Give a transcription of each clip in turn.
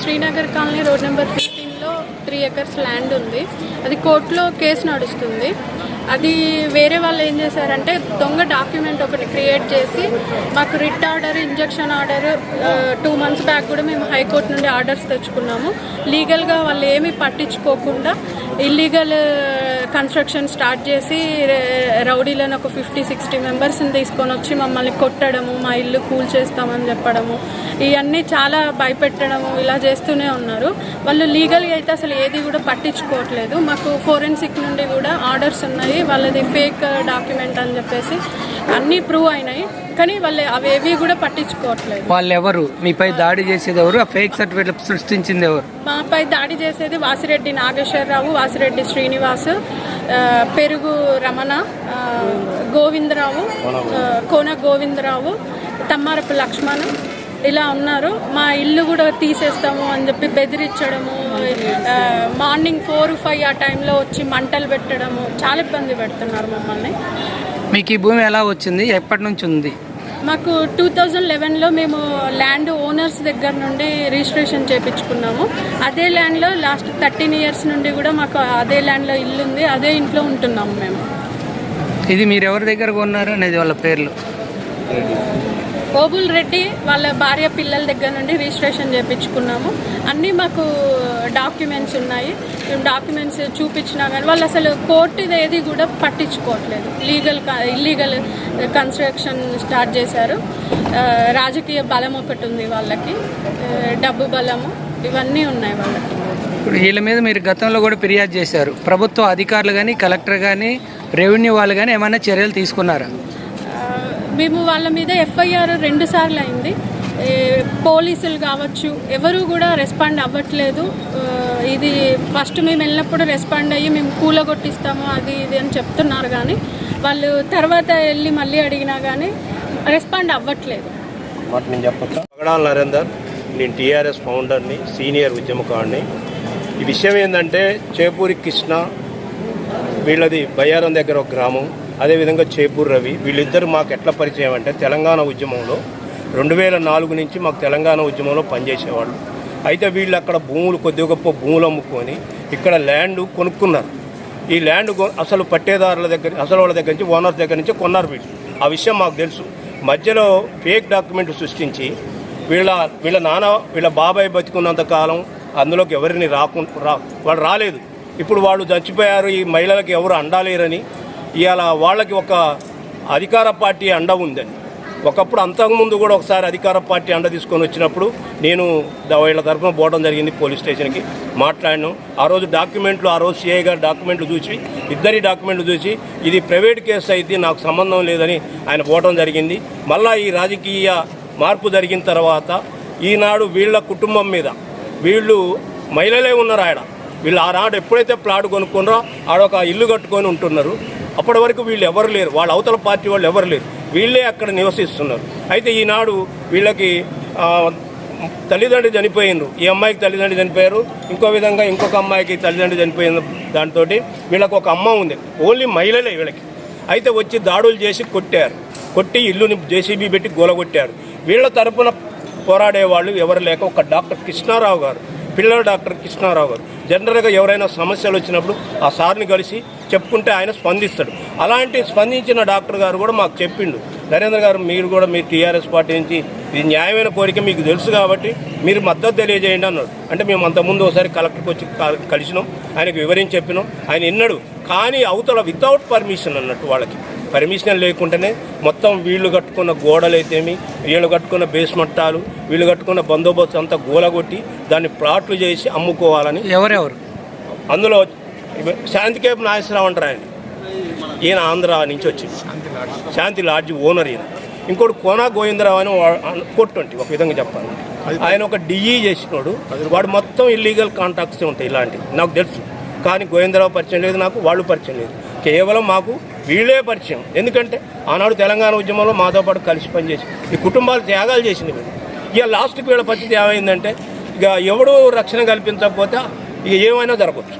Srinagar colony road number 15లో 3 acres land ఉంది. అది కోర్టులో కేసు నడుస్తుంది. అది వేరే వాళ్ళు ఏం చేశారంటే దొంగ డాక్యుమెంట్ ఒకటి క్రియేట్ చేసి మాకు writ order, injection order 2 months back కూడా మేము హైకోర్టు నుండి ఆర్డర్స్ తెచ్చుకున్నాము. లీగల్గా వాళ్ళు ఏమీ పట్టించుకోకుండా ఇల్లీగల్ కన్స్ట్రక్షన్ స్టార్ట్ చేసి రౌడీలను ఒక 50-60 మెంబర్స్ని తీసుకొని వచ్చి మమ్మల్ని కొట్టడము, మా ఇల్లు కూల్ చేస్తామని చెప్పడము, ఇవన్నీ చాలా భయపెట్టడము ఇలా చేస్తూనే ఉన్నారు. వాళ్ళు లీగల్గా అయితే అసలు ఏది కూడా పట్టించుకోవట్లేదు. మాకు ఫోరెన్సిక్ నుండి కూడా ఆర్డర్స్ ఉన్నాయి. వాళ్ళది ఫేక్ డాక్యుమెంట్ అని చెప్పేసి అన్నీ ప్రూవ్ అయినాయి, కానీ వాళ్ళు అవేవి కూడా పట్టించుకోవట్లేదు. వాళ్ళు ఎవరు? మీపై దాడి చేసేది ఎవరు? ఆ ఫేక్ సర్టిఫికేట్ సృష్టించింది ఎవరు? మాపై దాడి చేసేది వాసిరెడ్డి నాగేశ్వరరావు, వాసిరెడ్డి శ్రీనివాస్, పెరుగు రమణ, గోవిందరావు, కోన గోవిందరావు, తమ్మారపు లక్ష్మణ్ ఇలా ఉన్నారు. మా ఇల్లు కూడా తీసేస్తాము అని చెప్పి బెదిరించడము, మార్నింగ్ 4-5 ఆ టైంలో వచ్చి మంటలు పెట్టడము, చాలా ఇబ్బంది పెడుతున్నారు మమ్మల్ని. మీకు ఈ భూమి ఎలా వచ్చింది? ఎప్పటి నుంచి ఉంది? మాకు 2011లో మేము ల్యాండ్ ఓనర్స్ దగ్గర నుండి రిజిస్ట్రేషన్ చేయించుకున్నాము. అదే ల్యాండ్లో లాస్ట్ 13 years నుండి కూడా మాకు అదే ల్యాండ్లో ఇల్లు ఉంది. అదే ఇంట్లో ఉంటున్నాము మేము. ఇది మీరు ఎవరి దగ్గర కొన్నారు అనేది వాళ్ళ పేర్లు? ఓబుల్ రెడ్డి వాళ్ళ భార్య పిల్లల దగ్గర నుండి రిజిస్ట్రేషన్ చేయించుకున్నాము. అన్నీ మాకు డాక్యుమెంట్స్ ఉన్నాయి. మేము డాక్యుమెంట్స్ చూపించినా కానీ వాళ్ళు అసలు కోర్టు ఏది కూడా పట్టించుకోవట్లేదు. ఇల్లీగల్ కన్స్ట్రక్షన్ స్టార్ట్ చేశారు. రాజకీయ బలం ఒకటి ఉంది వాళ్ళకి, డబ్బు బలము ఇవన్నీ ఉన్నాయి వాళ్ళకి. ఇప్పుడు వీళ్ళ మీద మీరు గతంలో కూడా ఫిర్యాదు చేశారు. ప్రభుత్వ అధికారులు కానీ, కలెక్టర్ కానీ, రెవెన్యూ వాళ్ళు కానీ ఏమైనా చర్యలు తీసుకున్నారా? మేము వాళ్ళ మీద FIR 2 సార్లు అయింది. పోలీసులు కావచ్చు ఎవరు కూడా రెస్పాండ్ అవ్వట్లేదు. ఇది ఫస్ట్ మేము వెళ్ళినప్పుడు రెస్పాండ్ అయ్యి మేము కూలగొట్టిస్తాము అది ఇది అని చెప్తున్నారు, కానీ వాళ్ళు తర్వాత వెళ్ళి మళ్ళీ అడిగినా కానీ రెస్పాండ్ అవ్వట్లేదు. పగడాల నరేందర్, నేను TRS ఫౌండర్ని, సీనియర్ ఉద్యమకారుని. ఈ విషయం ఏంటంటే చేపూరి కృష్ణ, వీళ్ళది బయ్యారం దగ్గర ఒక గ్రామం, అదేవిధంగా చేపూరు రవి, వీళ్ళిద్దరు మాకు ఎట్లా పరిచయం అంటే తెలంగాణ ఉద్యమంలో 2004 నుంచి మాకు తెలంగాణ ఉద్యమంలో పనిచేసేవాళ్ళు. అయితే వీళ్ళు అక్కడ భూములు కొద్ది గొప్ప భూములు అమ్ముకొని ఇక్కడ ల్యాండ్ కొనుక్కున్నారు. ఈ ల్యాండ్ అసలు పట్టేదారుల దగ్గర, అసలు వాళ్ళ దగ్గర నుంచి, ఓనర్స్ దగ్గర నుంచి కొన్నారు వీళ్ళు. ఆ విషయం మాకు తెలుసు. మధ్యలో ఫేక్ డాక్యుమెంట్ సృష్టించి వీళ్ళ నాన్న, వీళ్ళ బాబాయ్ బతికున్నంత కాలం అందులోకి ఎవరిని వాళ్ళు రాలేదు. ఇప్పుడు వాళ్ళు చచ్చిపోయారు, ఈ మహిళలకు ఎవరు అండాలేరని ఇవాళ వాళ్ళకి ఒక అధికార పార్టీ అండ ఉందని. ఒకప్పుడు అంతకుముందు కూడా ఒకసారి అధికార పార్టీ అండ తీసుకొని వచ్చినప్పుడు నేను వీళ్ళ తరఫున పోవడం జరిగింది పోలీస్ స్టేషన్కి, మాట్లాడినాం. ఆ రోజు CI గారు డాక్యుమెంట్లు చూసి, ఇద్దరి డాక్యుమెంట్లు చూసి ఇది ప్రైవేట్ కేసు అయితే నాకు సంబంధం లేదని ఆయన పోవడం జరిగింది. మళ్ళీ ఈ రాజకీయ మార్పు జరిగిన తర్వాత ఈనాడు వీళ్ళ కుటుంబం మీద, వీళ్ళు మహిళలే ఉన్నారు ఆడ, వీళ్ళు ఆనాడు ఎప్పుడైతే ప్లాట్ కొనుక్కున్నారో ఆడొక ఇల్లు కట్టుకొని ఉంటున్నారు. అప్పటి వరకు వీళ్ళు ఎవరు లేరు, వాళ్ళ అవతల పార్టీ వాళ్ళు ఎవరు లేరు, వీళ్ళే అక్కడ నివసిస్తున్నారు. అయితే ఈనాడు వీళ్ళకి తల్లిదండ్రులు చనిపోయినారు. ఈ అమ్మాయికి తల్లిదండ్రులు చనిపోయారు, ఇంకో విధంగా ఇంకొక అమ్మాయికి తల్లిదండ్రులు చనిపోయిన దాంతో వీళ్ళకి ఒక అమ్మ ఉంది, ఓన్లీ మహిళలే వీళ్ళకి. అయితే వచ్చి దాడులు చేసి కొట్టి ఇల్లుని JCB పెట్టి గోలగొట్టారు. వీళ్ళ తరపున పోరాడేవాళ్ళు ఎవరు లేక ఒక డాక్టర్ కృష్ణారావు గారు, పిల్లల డాక్టర్ కృష్ణారావు గారు, జనరల్గా ఎవరైనా సమస్యలు వచ్చినప్పుడు ఆ సార్ని కలిసి చెప్పుకుంటే ఆయన స్పందిస్తాడు. అలాంటి స్పందించిన డాక్టర్ గారు కూడా మాకు చెప్పిండు, నరేంద్ర గారు మీరు కూడా మీ TRS పార్టీ నుంచి ఇది న్యాయమైన కోరిక మీకు తెలుసు కాబట్టి మీరు మద్దతు తెలియజేయండి అన్నాడు. అంటే మేము అంతకుముందు ఒకసారి కలెక్టర్కి వచ్చి కలిసినాం, ఆయనకు వివరించి చెప్పినాం, ఆయన విన్నాడు. కానీ అవతల వితౌట్ పర్మిషన్ అన్నట్టు, వాళ్ళకి పర్మిషన్ లేకుండానే మొత్తం వీళ్ళు కట్టుకున్న గోడలైతేమి, వీళ్ళు కట్టుకున్న బేస్మట్టాలు, వీళ్ళు కట్టుకున్న బందోబస్తు అంతా గోలగొట్టి దాన్ని ప్లాట్లు చేసి అమ్ముకోవాలని. ఎవరెవరు అందులో శాంతికేప్ నాగేశ్వరరావు అంటారు ఆయన, ఈయన ఆంధ్ర నుంచి వచ్చి శాంతి లాడ్జ్ ఓనర్ ఈయన. ఇంకోటి కోనా గోవిందరావు అని కొట్టుంటి ఒక విధంగా చెప్పాలంటే ఆయన ఒక DE చేసినోడు. వాడు మొత్తం ఇల్లీగల్ కాంటాక్ట్స్ ఉంటాయి ఇలాంటివి నాకు తెలుసు. కానీ గోవిందరావు పరిచయం లేదు నాకు, వాళ్ళు పరిచయం లేదు, కేవలం మాకు వీళ్ళే పరిచయం. ఎందుకంటే ఆనాడు తెలంగాణ ఉద్యమంలో మాతో పాటు కలిసి పనిచేసి ఈ కుటుంబాలు త్యాగాలు చేసింది వీళ్ళు. ఇక లాస్ట్కి వీళ్ళ పరిస్థితి ఏమైందంటే ఇక ఎవడూ రక్షణ కల్పించకపోతే ఇక ఏమైనా జరగవచ్చు.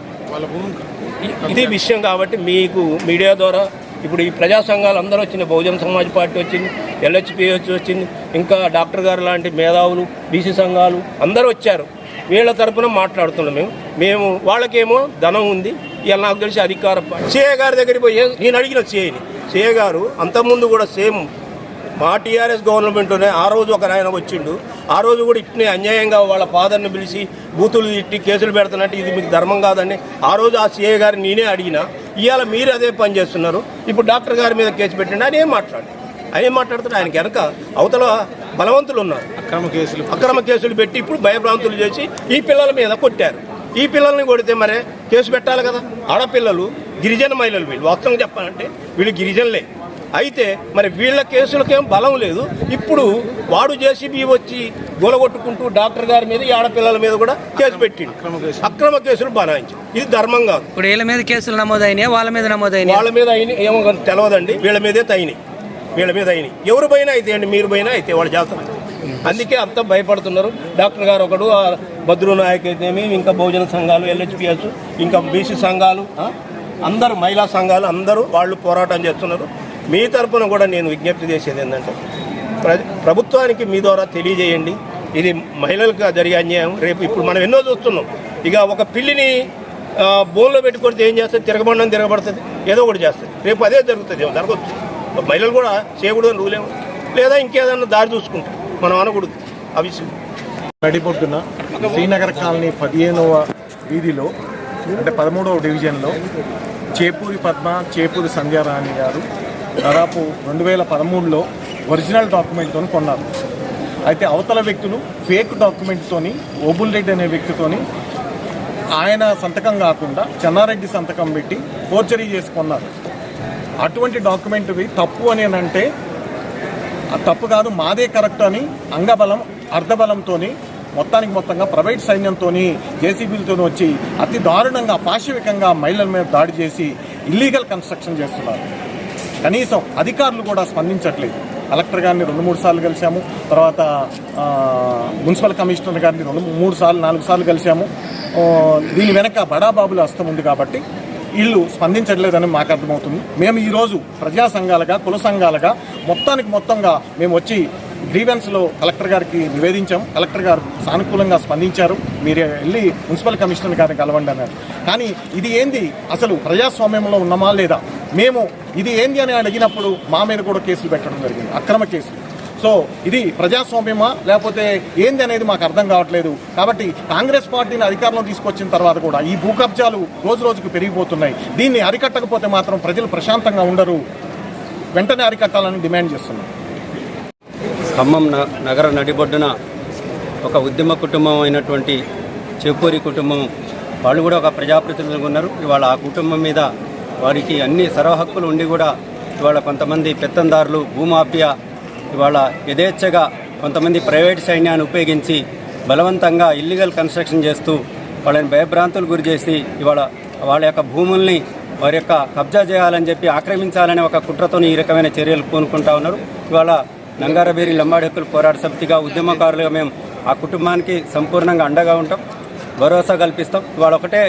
ఇది విషయం. కాబట్టి మీకు మీడియా ద్వారా ఇప్పుడు ఈ ప్రజా సంఘాలు అందరూ వచ్చింది, బహుజన సమాజ్ పార్టీ వచ్చింది, LHP వచ్చింది, ఇంకా డాక్టర్ గారు లాంటి మేధావులు, BC సంఘాలు అందరూ వచ్చారు. వీళ్ళ తరపున మాట్లాడుతున్నాం. మేము వాళ్ళకేమో ధనం ఉంది, ఇలా నాకు తెలిసి అధికార సిఏ గారి దగ్గరికి పోయి నేను అడిగిన సిఏ గారు అంతకుముందు కూడా సేమ్ మా టీఆర్ఎస్ గవర్నమెంట్లోనే ఆ రోజు ఒక ఆయన వచ్చిండు. ఆ రోజు కూడా ఇట్నే అన్యాయంగా వాళ్ళ ఫాదర్ని పిలిచి బూతులు తిట్టి కేసులు పెడుతున్నట్టు ఇది మీకు ధర్మం కాదని ఆ రోజు ఆ సిఏ గారిని నేనే అడిగిన. ఇవాళ మీరు అదే పని చేస్తున్నారు. ఇప్పుడు డాక్టర్ గారి మీద కేసు పెట్టండి ఆయన ఏం మాట్లాడుతున్నారు? ఆయనకి వెనక అవతల బలవంతులు ఉన్నారు, అక్రమ కేసులు పెట్టి ఇప్పుడు భయభ్రాంతులు చేసి ఈ పిల్లల మీద కొట్టారు. ఈ పిల్లల్ని కొడితే మరే కేసు పెట్టాలి కదా. ఆడపిల్లలు గిరిజన మహిళలు, వీళ్ళు వాస్తవంగా చెప్పాలంటే వీళ్ళు గిరిజనులే. అయితే మరి వీళ్ళ కేసులకేం బలం లేదు. ఇప్పుడు వాడు జేసీబీ వచ్చి గోలగొట్టుకుంటూ డాక్టర్ గారి మీద ఈ ఆడపిల్లల మీద కూడా కేసు పెట్టిండు, అక్రమ కేసులు బనాయించి. ఇది ధర్మం కాదు. ఇప్పుడు వీళ్ళ మీద కేసులు నమోదైనాయి, వాళ్ళ మీద నమోదైనాయి. వాళ్ళ మీద అయినాయి ఏమో తెలియదండి, వీళ్ళ మీద అయినాయి. ఎవరు పోయినా అయితే అండి, మీరు పోయినా అయితే వాళ్ళు చేస్తారు. అందుకే అంతా భయపడుతున్నారు. డాక్టర్ గారు ఒకడు, భద్రు నాయక్ అయితేమి, ఇంకా బహుజన సంఘాలు, ఎల్హెచ్పిఎస్, ఇంకా బీసీ సంఘాలు, అందరూ మహిళా సంఘాలు అందరూ వాళ్ళు పోరాటం చేస్తున్నారు. మీ తరపున కూడా నేను విజ్ఞప్తి చేసేది ఏంటంటే ప్రభుత్వానికి మీ ద్వారా తెలియజేయండి, ఇది మహిళలకు జరిగే అన్యాయం. రేపు ఇప్పుడు మనం ఎన్నో చూస్తున్నాం. ఇక ఒక పిల్లిని బోన్లో పెట్టుకొడితే ఏం చేస్తుంది? తిరగబడుతుంది, ఏదో ఒకటి చేస్తుంది. రేపు అదే జరగవచ్చు. మహిళలు కూడా చేయకూడదు అని రూలేము, లేదా ఇంకేదన్నా దారి చూసుకుంటాం మనం అనకూడదు. ఆ విషయం నడిపొడ్డున శ్రీనగర్ కాలనీ 15వ వీధిలో అంటే 13వ డివిజన్లో చేపూరి పద్మ, చేపూరి సంధ్యారాణి గారు దాదాపు 2013లో ఒరిజినల్ డాక్యుమెంట్తో కొన్నారు. అయితే అవతల వ్యక్తులు ఫేక్ డాక్యుమెంట్తోని ఓబుల్ రెడ్డి అనే వ్యక్తితోని ఆయన సంతకం కాకుండా చెన్నారెడ్డి సంతకం పెట్టి ఫోర్జరీ చేసుకున్నారు. అటువంటి డాక్యుమెంట్వి తప్పు అని అంటే తప్పు కాదు, మాదే కరెక్ట్ అని అంగబలం అర్ధబలంతో మొత్తంగా ప్రైవేట్ సైన్యంతో జేసీబీలతో వచ్చి అతి దారుణంగా పాశవికంగా మహిళల మీద దాడి చేసి ఇల్లీగల్ కన్స్ట్రక్షన్ చేస్తున్నారు. కనీసం అధికారులు కూడా స్పందించట్లేదు. కలెక్టర్ గారిని 2-3 సార్లు కలిశాము, తర్వాత మున్సిపల్ కమిషనర్ గారిని 2-3 సార్లు 4 సార్లు కలిశాము. దీని వెనక బడాబాబుల హస్తం ఉంది కాబట్టి వీళ్ళు స్పందించట్లేదని మాకు అర్థమవుతుంది. మేము ఈరోజు ప్రజా సంఘాలుగా, కుల సంఘాలుగా మొత్తంగా మేము వచ్చి గ్రీవెన్స్లో కలెక్టర్ గారికి నివేదించాం. కలెక్టర్ గారు సానుకూలంగా స్పందించారు. మీరు వెళ్ళి మున్సిపల్ కమిషనర్ గారిని కలవండి అన్నారు. కానీ ఇది ఏంది, అసలు ప్రజాస్వామ్యంలో ఉన్నామా లేదా? మేము ఇది ఏంది అని అడిగినప్పుడు మా మీద కూడా కేసులు పెట్టడం జరిగింది, అక్రమ కేసులు. సో ఇది ప్రజాస్వామ్యమా లేకపోతే ఏంది అనేది మాకు అర్థం కావట్లేదు. కాబట్టి కాంగ్రెస్ పార్టీని అధికారంలో తీసుకొచ్చిన తర్వాత కూడా ఈ భూ కబ్జాలు రోజుకు పెరిగిపోతున్నాయి. దీన్ని అరికట్టకపోతే మాత్రం ప్రజలు ప్రశాంతంగా ఉండరు. వెంటనే అరికట్టాలని డిమాండ్ చేస్తున్నాం. ఖమ్మం నగర నడిబొడ్డున ఒక ఉద్యమ కుటుంబం అయినటువంటి చేపూరి కుటుంబం వాళ్ళు కూడా ఒక ప్రజాప్రతినిధులుగా ఉన్నారు. ఇవాళ ఆ కుటుంబం మీద వారికి అన్ని సర్వహక్కులు ఉండి కూడా ఇవాళ కొంతమంది పెత్తందారులు, భూమాఫియా ఇవాళ యథేచ్ఛగా కొంతమంది ప్రైవేట్ సైన్యాన్ని ఉపయోగించి బలవంతంగా ఇల్లీగల్ కన్స్ట్రక్షన్ చేస్తూ వాళ్ళని భయభ్రాంతులు గురి చేసి ఇవాళ వాళ్ళ యొక్క భూముల్ని వారి యొక్క కబ్జా చేయాలని చెప్పి ఆక్రమించాలనే ఒక కుట్రతో ఈ రకమైన చర్యలు పూనుకుంటా ఉన్నారు. ఇవాళ నంగారబేరి లంబాడి హక్కుల పోరాట సమితిగా, ఉద్యమకారులుగా మేము ఆ కుటుంబానికి సంపూర్ణంగా అండగా ఉంటాం, భరోసా కల్పిస్తాం. ఇవాళ ఒకటే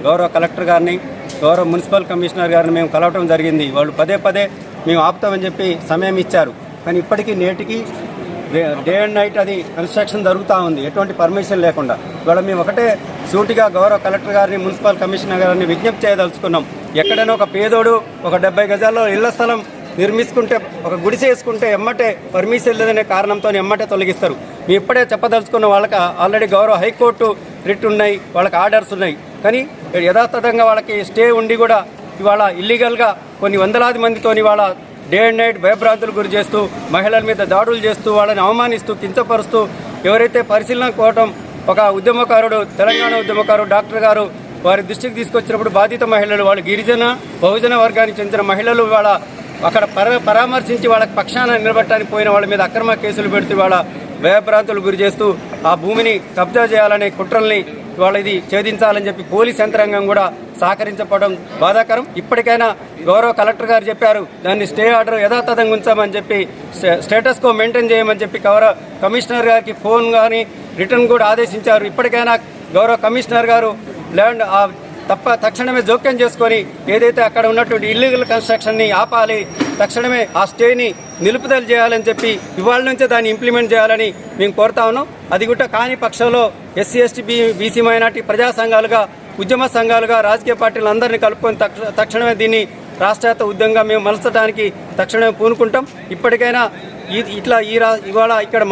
గౌరవ కలెక్టర్ గారిని, గౌరవ మున్సిపల్ కమిషనర్ గారిని మేము కలవటం జరిగింది. వాళ్ళు పదే మేము ఆపుతామని చెప్పి సమయం ఇచ్చారు. కానీ ఇప్పటికీ నేటికి డే అండ్ నైట్ అది కన్స్ట్రక్షన్ జరుగుతూ ఉంది, ఎటువంటి పర్మిషన్ లేకుండా. ఇవాళ మేము ఒకటే సూటిగా గౌరవ కలెక్టర్ గారిని, మున్సిపల్ కమిషనర్ గారిని విజ్ఞప్తి చేయదలుచుకున్నాం. ఎక్కడైనా ఒక పేదోడు ఒక 70 గజాల్లో ఇళ్ల స్థలం నిర్మించుకుంటే, ఒక గుడిసె వేసుకుంటే ఎమ్మటే పర్మిషన్ లేదనే కారణంతో ఎమ్మటే తొలగిస్తారు. మేము ఇప్పుడే చెప్పదలుచుకున్న వాళ్ళకి ఆల్రెడీ గౌరవ హైకోర్టు రిట్ ఉన్నాయి, వాళ్ళకి ఆర్డర్స్ ఉన్నాయి. కానీ యథాతథంగా వాళ్ళకి స్టే ఉండి కూడా ఇవాళ ఇల్లీగల్గా కొన్ని వందలాది మందితోని ఇవాళ డే అండ్ నైట్ భయభ్రాంతులు గురి చేస్తూ, మహిళల మీద దాడులు చేస్తూ, వాళ్ళని అవమానిస్తూ, కించపరుస్తూ, ఎవరైతే పరిశీలనకు పోవటం ఒక ఉద్యమకారుడు, తెలంగాణ ఉద్యమకారుడు డాక్టర్ గారు వారి దృష్టికి తీసుకొచ్చినప్పుడు బాధిత మహిళలు, వాళ్ళు గిరిజన బహుజన వర్గానికి చెందిన మహిళలు వాళ్ళ అక్కడ పరామర్శించి వాళ్ళకి పక్షాన నిలబెట్టడానికి పోయిన వాళ్ళ మీద అక్రమ కేసులు పెడుతూ వాళ్ళ భయభ్రాంతులు గురి చేస్తూ ఆ భూమిని కబ్జా చేయాలనే కుట్రల్ని వాళ్ళ ఇది ఛేదించాలని చెప్పి పోలీస్ యంత్రాంగం కూడా సహకరించకపోవడం బాధాకరం. ఇప్పటికైనా గౌరవ కలెక్టర్ గారు చెప్పారు, దాన్ని స్టే ఆర్డర్ యథాతథంగా ఉంచామని చెప్పి, స్టేటస్ కో మెయింటైన్ చేయమని చెప్పి గౌరవ కమిషనర్ గారికి ఫోన్ కానీ రిటర్న్ కూడా ఆదేశించారు. ఇప్పటికైనా గౌరవ కమిషనర్ గారు ల్యాండ్ తక్షణమే జోక్యం చేసుకొని ఏదైతే అక్కడ ఉన్నటువంటి ఇల్లీగల్ కన్స్ట్రక్షన్ని ఆపాలి, తక్షణమే ఆ స్టేని నిలుపుదల చేయాలని చెప్పి ఇవాళ నుంచే దాన్ని ఇంప్లిమెంట్ చేయాలని మేము కోరుతా ఉన్నాం. అది కూడా కాని పక్షంలో ఎస్సీ ఎస్టీ బీసీ మైనార్టీ ప్రజా సంఘాలుగా, ఉద్యమ సంఘాలుగా, రాజకీయ పార్టీలు అందరినీ కలుపుకొని తక్షణమే దీన్ని రాష్ట్రవ్యాప్త ఉద్యమంగా మేము మలచడానికి తక్షణమే పూనుకుంటాం. ఇప్పటికైనా ఇవాళ ఇక్కడ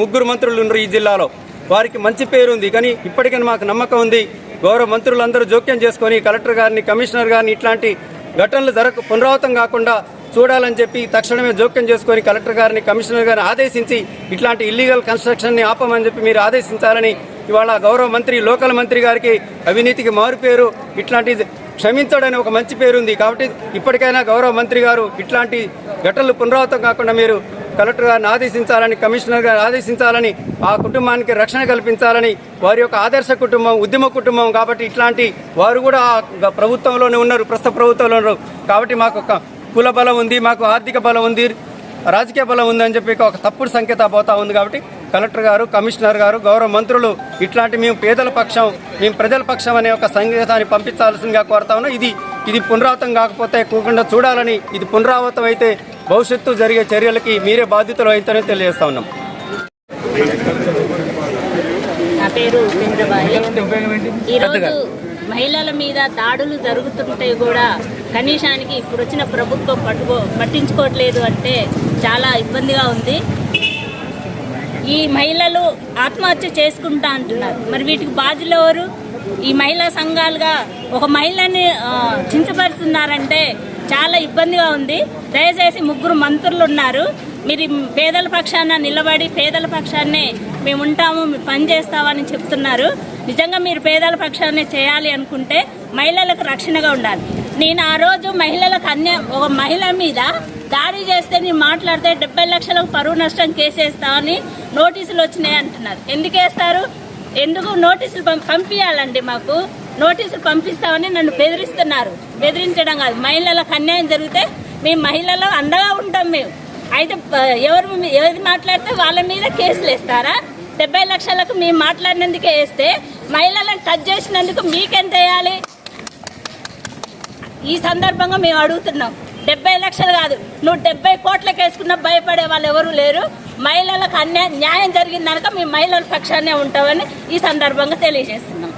ముగ్గురు మంత్రులు ఉన్నారు ఈ జిల్లాలో. వారికి మంచి పేరు ఉంది, కానీ ఇప్పటికైనా మాకు నమ్మకం ఉంది గౌరవ మంత్రులందరూ జోక్యం చేసుకొని కలెక్టర్ గారిని, కమిషనర్ గారిని ఇట్లాంటి ఘటనలు పునరావృతం కాకుండా చూడాలని చెప్పి తక్షణమే జోక్యం చేసుకొని కలెక్టర్ గారిని, కమిషనర్ గారిని ఆదేశించి ఇట్లాంటి ఇల్లీగల్ కన్స్ట్రక్షన్ని ఆపమని చెప్పి మీరు ఆదేశించాలని ఇవాళ గౌరవ మంత్రి, లోకల్ మంత్రి గారికి అవినీతికి మారు పేరు, ఇట్లాంటి క్షమించడని ఒక మంచి పేరు ఉంది. కాబట్టి ఇప్పటికైనా గౌరవ మంత్రి గారు ఇట్లాంటి ఘటనలు పునరావృతం కాకుండా మీరు కలెక్టర్ గారిని ఆదేశించాలని, కమిషనర్ గారిని ఆదేశించాలని, ఆ కుటుంబానికి రక్షణ కల్పించాలని. వారి యొక్క ఆదర్శ కుటుంబం, ఉద్యమ కుటుంబం కాబట్టి ఇట్లాంటి వారు కూడా ప్రభుత్వంలోనే ఉన్నారు, ప్రస్తుత ప్రభుత్వంలో ఉన్నారు. కాబట్టి మాకు ఒక కుల బలం ఉంది, మాకు ఆర్థిక బలం ఉంది, రాజకీయ బలం ఉందని చెప్పి ఒక తప్పుడు సంకేతం పోతా ఉంది. కాబట్టి కలెక్టర్ గారు, కమిషనర్ గారు, గౌరవ మంత్రులు ఇట్లాంటి మేము పేదల పక్షం, మేము ప్రజల పక్షం అనే ఒక సంకేతాన్ని పంపించాల్సిందిగా కోరుతా ఉన్నాం. ఇది పునరావృతం కాకపోతే కూకుండా చూడాలని, ఇది పునరావృతం అయితే భవిష్యత్తు జరిగే చర్యలకి మీరే బాధ్యతలు అవుతారని తెలియజేస్తా ఉన్నాం. నా పేరు ఉపేంద్రబాయి. ఈరోజు మహిళల మీద దాడులు జరుగుతుంటే కూడా కనీసానికి ఇప్పుడు వచ్చిన ప్రభుత్వం పట్టించుకోవట్లేదు అంటే చాలా ఇబ్బందిగా ఉంది. ఈ మహిళలు ఆత్మహత్య చేసుకుంటా అంటున్నారు, మరి వీటికి బాధ్యులు ఎవరు? ఈ మహిళా సంఘాలుగా ఒక మహిళని చించపరుస్తున్నారంటే చాలా ఇబ్బందిగా ఉంది. దయచేసి ముగ్గురు మంత్రులు ఉన్నారు, మీరు పేదల పక్షాన నిలబడి పేదల పక్షాన్నే మేము ఉంటాము, మేము పని చేస్తామని చెప్తున్నారు. నిజంగా మీరు పేదల పక్షాన్నే చేయాలి అనుకుంటే మహిళలకు రక్షణగా ఉండాలి. నేను ఆ రోజు మహిళలకు ఒక మహిళ మీద దాడి చేస్తే నేను మాట్లాడితే 70 లక్షలకు పరువు నష్టం కేసేస్తామని నోటీసులు వచ్చినాయి అంటున్నారు. ఎందుకు వేస్తారు? ఎందుకు నోటీసులు పంపించాలండి? మాకు నోటీసులు పంపిస్తామని నన్ను బెదిరిస్తున్నారు. బెదిరించడం కాదు, మహిళలకు అన్యాయం జరిగితే మేము మహిళలు అండగా ఉంటాం. మేము అయితే ఏది మాట్లాడితే వాళ్ళ మీద కేసులు వేస్తారా? 70 లక్షలకు మేము మాట్లాడినందుకే వేస్తే మహిళలను టచ్ చేసినందుకు మీకెంత వేయాలి? ఈ సందర్భంగా మేము అడుగుతున్నాం. 70 లక్షలు కాదు, నువ్వు 70 కోట్లకు వేసుకున్నా భయపడే వాళ్ళు ఎవరు లేరు. మహిళలకు న్యాయం జరిగిందనక మేము మహిళల పక్షాన్నే ఉంటామని ఈ సందర్భంగా తెలియజేస్తున్నాం.